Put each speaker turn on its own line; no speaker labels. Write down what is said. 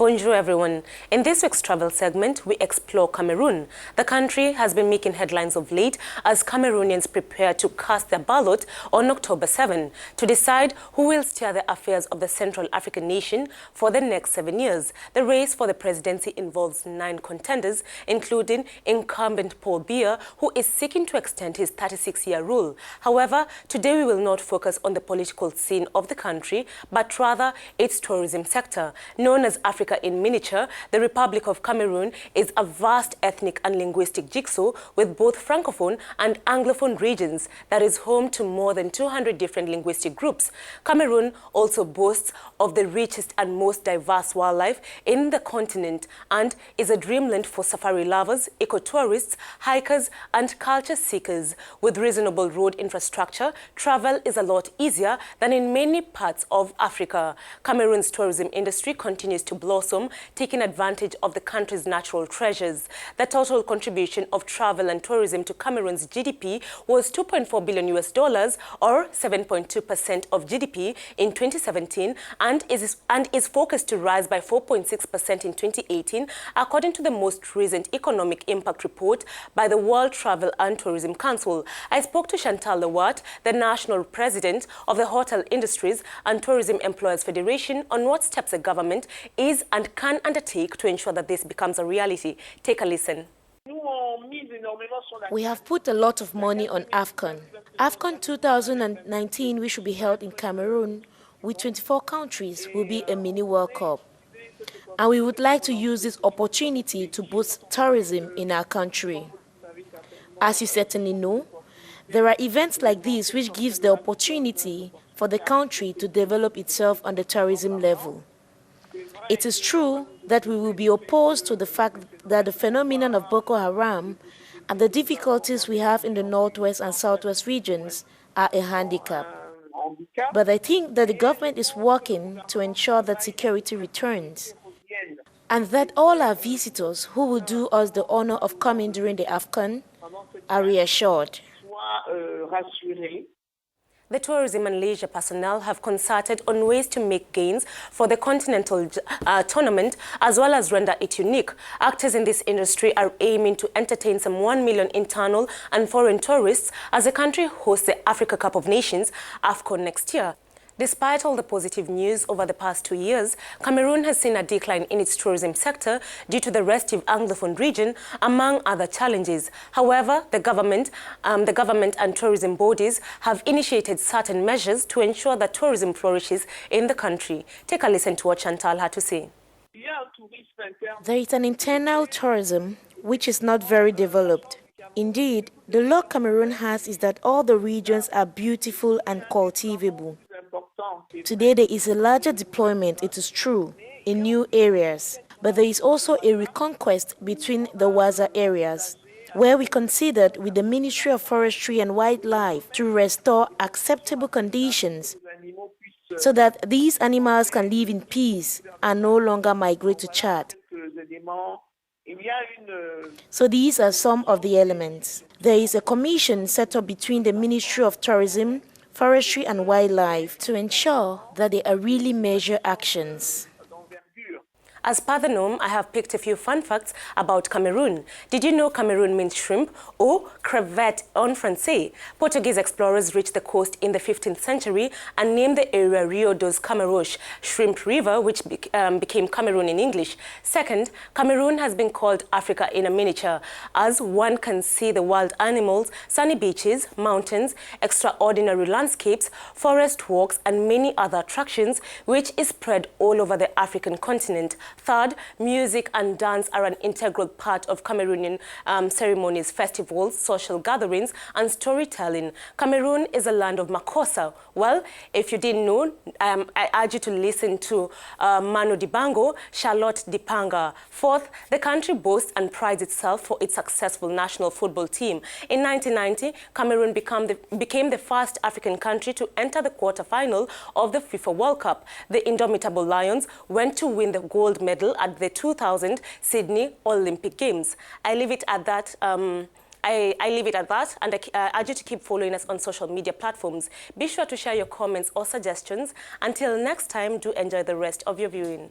Bonjour everyone. In this week's travel segment, we explore Cameroon. The country has been making headlines of late as Cameroonians prepare to cast their ballot on October 7 to decide who will steer the affairs of the Central African nation for the next 7 years. The race for the presidency involves 9 contenders, including incumbent Paul Biya, who is seeking to extend his 36-year rule. However, today we will not focus on the political scene of the country, but rather its tourism sector. Known as Africa in miniature, the Republic of Cameroon is a vast ethnic and linguistic jigsaw with both Francophone and Anglophone regions that is home to more than 200 different linguistic groups. Cameroon also boasts of the richest and most diverse wildlife in the continent and is a dreamland for safari lovers, eco-tourists, hikers and culture seekers. With reasonable road infrastructure, travel is a lot easier than in many parts of Africa. Cameroon's tourism industry continues to blossom, taking advantage of the country's natural treasures. The total contribution of travel and tourism to Cameroon's GDP was $2.4 billion or 7.2% of GDP in 2017 and is focused to rise by 4.6% in 2018, according to the most recent economic impact report by the World Travel and Tourism Council. I spoke to Chantal Lewat, the national president of the Hotel Industries and Tourism Employers Federation, on what steps the government is and can undertake to ensure that this becomes a reality. Take a listen.
We have put a lot of money on AFCON. AFCON 2019, which will be held in Cameroon with 24 countries, will be a mini World Cup. And we would like to use this opportunity to boost tourism in our country. As you certainly know, there are events like this which gives the opportunity for the country to develop itself on the tourism level. It is true that we will be opposed to the fact that the phenomenon of Boko Haram and the difficulties we have in the northwest and southwest regions are a handicap. But I think that the government is working to ensure that security returns and that all our visitors who will do us the honor of coming during the AFCON are reassured.
The tourism and leisure personnel have concerted on ways to make gains for the continental tournament as well as render it unique. Actors in this industry are aiming to entertain some 1 million internal and foreign tourists as the country hosts the Africa Cup of Nations, AFCON, next year. Despite all the positive news over the past 2 years, Cameroon has seen a decline in its tourism sector due to the restive Anglophone region, among other challenges. However, the government and tourism bodies have initiated certain measures to ensure that tourism flourishes in the country. Take a listen to what Chantal had to say.
There is an internal tourism which is not very developed. Indeed, the luck Cameroon has is that all the regions are beautiful and cultivable. Today there is a larger deployment, it is true, in new areas, but there is also a reconquest between the Waza areas, where we considered with the Ministry of Forestry and Wildlife to restore acceptable conditions so that these animals can live in peace and no longer migrate to Chad. So these are some of the elements. There is a commission set up between the Ministry of Tourism, Forestry and Wildlife to ensure that there are really measured actions.
As per the norm, I have picked a few fun facts about Cameroon. Did you know Cameroon means shrimp or crevette en français? Portuguese explorers reached the coast in the 15th century and named the area Rio dos Camarões, Shrimp River, which became Cameroon in English. Second, Cameroon has been called Africa in a miniature, as one can see the wild animals, sunny beaches, mountains, extraordinary landscapes, forest walks, and many other attractions, which is spread all over the African continent. Third, music and dance are an integral part of Cameroonian ceremonies, festivals, social gatherings, and storytelling. Cameroon is a land of makossa. Well, if you didn't know, I urge you to listen to Manu Dibango, Charlotte Dipanga. Fourth, the country boasts and prides itself for its successful national football team. In 1990, Cameroon became the first African country to enter the quarter-final of the FIFA World Cup. The indomitable Lions went to win the gold medal at the 2000 Sydney Olympic Games. I leave it at that. I leave it at that, and I urge you to keep following us on social media platforms. Be sure to share your comments or suggestions. Until next time, do enjoy the rest of your viewing.